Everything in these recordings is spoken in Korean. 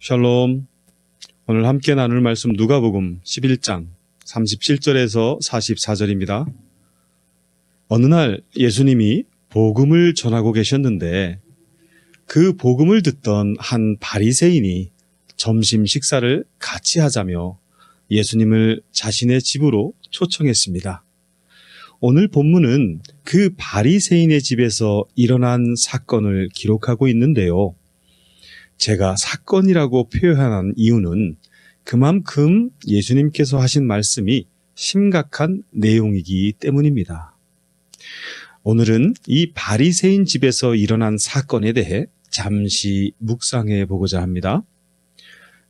샬롬. 오늘 함께 나눌 말씀 누가복음 11장 37절에서 44절입니다. 어느 날 예수님이 복음을 전하고 계셨는데 그 복음을 듣던 한 바리새인이 점심 식사를 같이 하자며 예수님을 자신의 집으로 초청했습니다. 오늘 본문은 그 바리새인의 집에서 일어난 사건을 기록하고 있는데요. 제가 사건이라고 표현한 이유는 그만큼 예수님께서 하신 말씀이 심각한 내용이기 때문입니다. 오늘은 이 바리새인 집에서 일어난 사건에 대해 잠시 묵상해 보고자 합니다.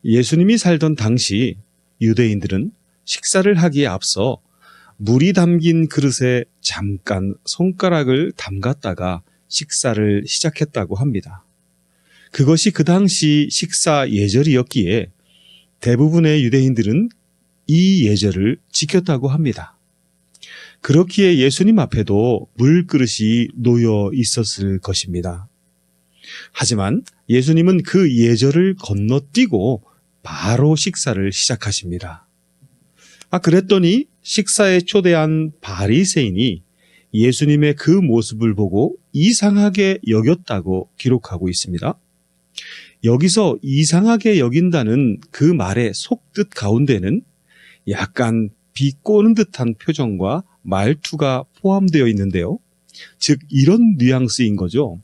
예수님이 살던 당시 유대인들은 식사를 하기에 앞서 물이 담긴 그릇에 잠깐 손가락을 담갔다가 식사를 시작했다고 합니다. 그것이 그 당시 식사 예절이었기에 대부분의 유대인들은 이 예절을 지켰다고 합니다. 그렇기에 예수님 앞에도 물그릇이 놓여 있었을 것입니다. 하지만 예수님은 그 예절을 건너뛰고 바로 식사를 시작하십니다. 그랬더니 식사에 초대한 바리새인이 예수님의 그 모습을 보고 이상하게 여겼다고 기록하고 있습니다. 여기서 이상하게 여긴다는 그 말의 속뜻 가운데는 약간 비꼬는 듯한 표정과 말투가 포함되어 있는데요. 즉 이런 뉘앙스인 거죠.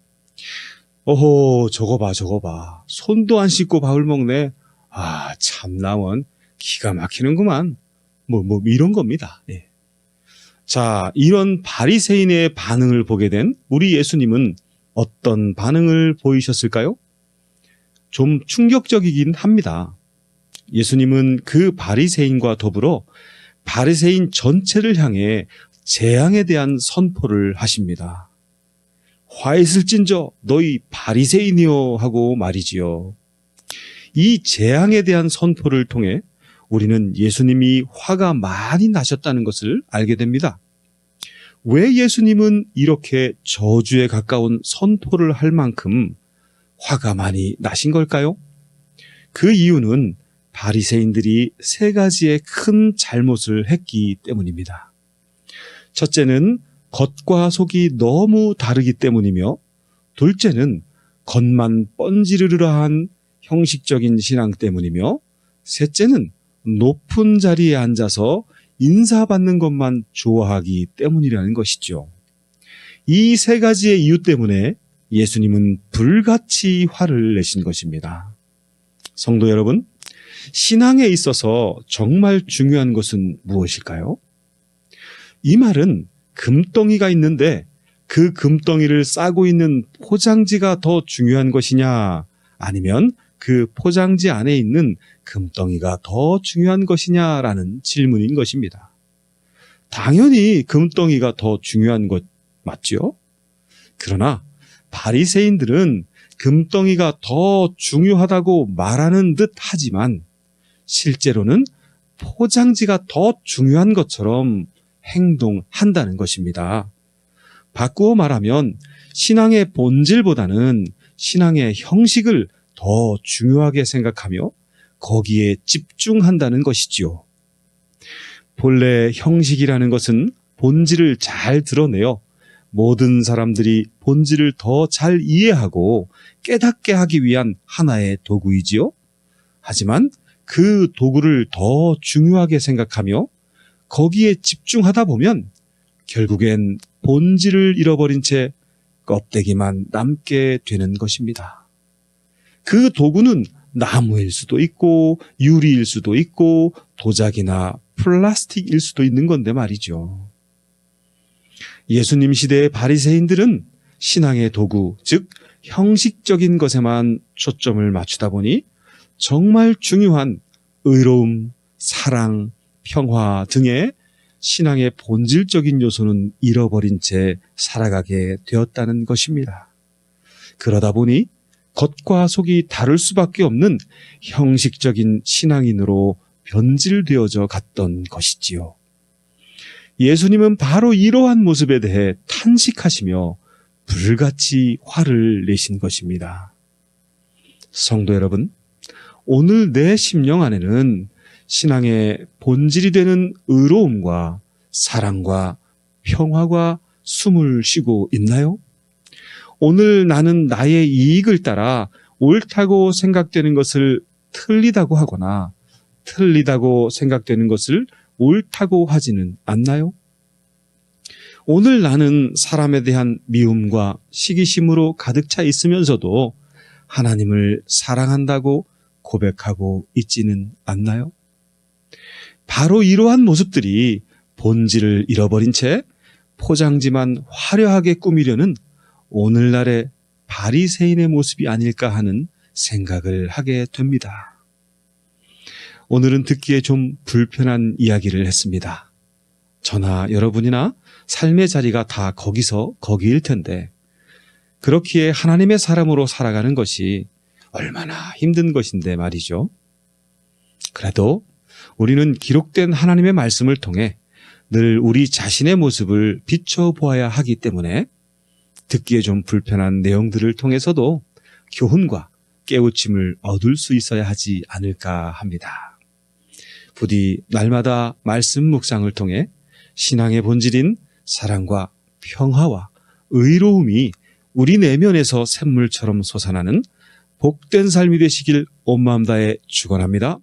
어허, 저거 봐. 손도 안 씻고 밥을 먹네. 참나원 기가 막히는구만. 이런 겁니다. 예. 자, 이런 바리새인의 반응을 보게 된 우리 예수님은 어떤 반응을 보이셨을까요? 좀 충격적이긴 합니다. 예수님은 그 바리새인과 더불어 바리새인 전체를 향해 재앙에 대한 선포를 하십니다. 화 있을진저 너희 바리새인이여 하고 말이지요. 이 재앙에 대한 선포를 통해 우리는 예수님이 화가 많이 나셨다는 것을 알게 됩니다. 왜 예수님은 이렇게 저주에 가까운 선포를 할 만큼 화가 많이 나신 걸까요? 그 이유는 바리새인들이 세 가지의 큰 잘못을 했기 때문입니다. 첫째는 겉과 속이 너무 다르기 때문이며, 둘째는 겉만 뻔지르르한 형식적인 신앙 때문이며, 셋째는 높은 자리에 앉아서 인사받는 것만 좋아하기 때문이라는 것이죠. 이 세 가지의 이유 때문에 예수님은 불같이 화를 내신 것입니다. 성도 여러분, 신앙에 있어서 정말 중요한 것은 무엇일까요? 이 말은 금덩이가 있는데 그 금덩이를 싸고 있는 포장지가 더 중요한 것이냐, 아니면 그 포장지 안에 있는 금덩이가 더 중요한 것이냐라는 질문인 것입니다. 당연히 금덩이가 더 중요한 것 맞죠? 그러나 바리새인들은 금덩이가 더 중요하다고 말하는 듯 하지만 실제로는 포장지가 더 중요한 것처럼 행동한다는 것입니다. 바꾸어 말하면 신앙의 본질보다는 신앙의 형식을 더 중요하게 생각하며 거기에 집중한다는 것이지요. 본래 형식이라는 것은 본질을 잘 드러내어 모든 사람들이 본질을 더 잘 이해하고 깨닫게 하기 위한 하나의 도구이지요. 하지만 그 도구를 더 중요하게 생각하며 거기에 집중하다 보면 결국엔 본질을 잃어버린 채 껍데기만 남게 되는 것입니다. 그 도구는 나무일 수도 있고 유리일 수도 있고 도자기나 플라스틱일 수도 있는 건데 말이죠. 예수님 시대의 바리새인들은 신앙의 도구, 즉 형식적인 것에만 초점을 맞추다 보니 정말 중요한 의로움, 사랑, 평화 등의 신앙의 본질적인 요소는 잃어버린 채 살아가게 되었다는 것입니다. 그러다 보니 겉과 속이 다를 수밖에 없는 형식적인 신앙인으로 변질되어져 갔던 것이지요. 예수님은 바로 이러한 모습에 대해 탄식하시며 불같이 화를 내신 것입니다. 성도 여러분, 오늘 내 심령 안에는 신앙의 본질이 되는 의로움과 사랑과 평화가 숨을 쉬고 있나요? 오늘 나는 나의 이익을 따라 옳다고 생각되는 것을 틀리다고 하거나 틀리다고 생각되는 것을 옳다고 하지는 않나요? 오늘 나는 사람에 대한 미움과 시기심으로 가득 차 있으면서도 하나님을 사랑한다고 고백하고 있지는 않나요? 바로 이러한 모습들이 본질을 잃어버린 채 포장지만 화려하게 꾸미려는 오늘날의 바리새인의 모습이 아닐까 하는 생각을 하게 됩니다. 오늘은 듣기에 좀 불편한 이야기를 했습니다. 저나 여러분이나 삶의 자리가 다 거기일 텐데 그렇기에 하나님의 사람으로 살아가는 것이 얼마나 힘든 것인데 말이죠. 그래도 우리는 기록된 하나님의 말씀을 통해 늘 우리 자신의 모습을 비춰보아야 하기 때문에 듣기에 좀 불편한 내용들을 통해서도 교훈과 깨우침을 얻을 수 있어야 하지 않을까 합니다. 부디 날마다 말씀 묵상을 통해 신앙의 본질인 사랑과 평화와 의로움이 우리 내면에서 샘물처럼 솟아나는 복된 삶이 되시길 온 마음 다해 축원합니다.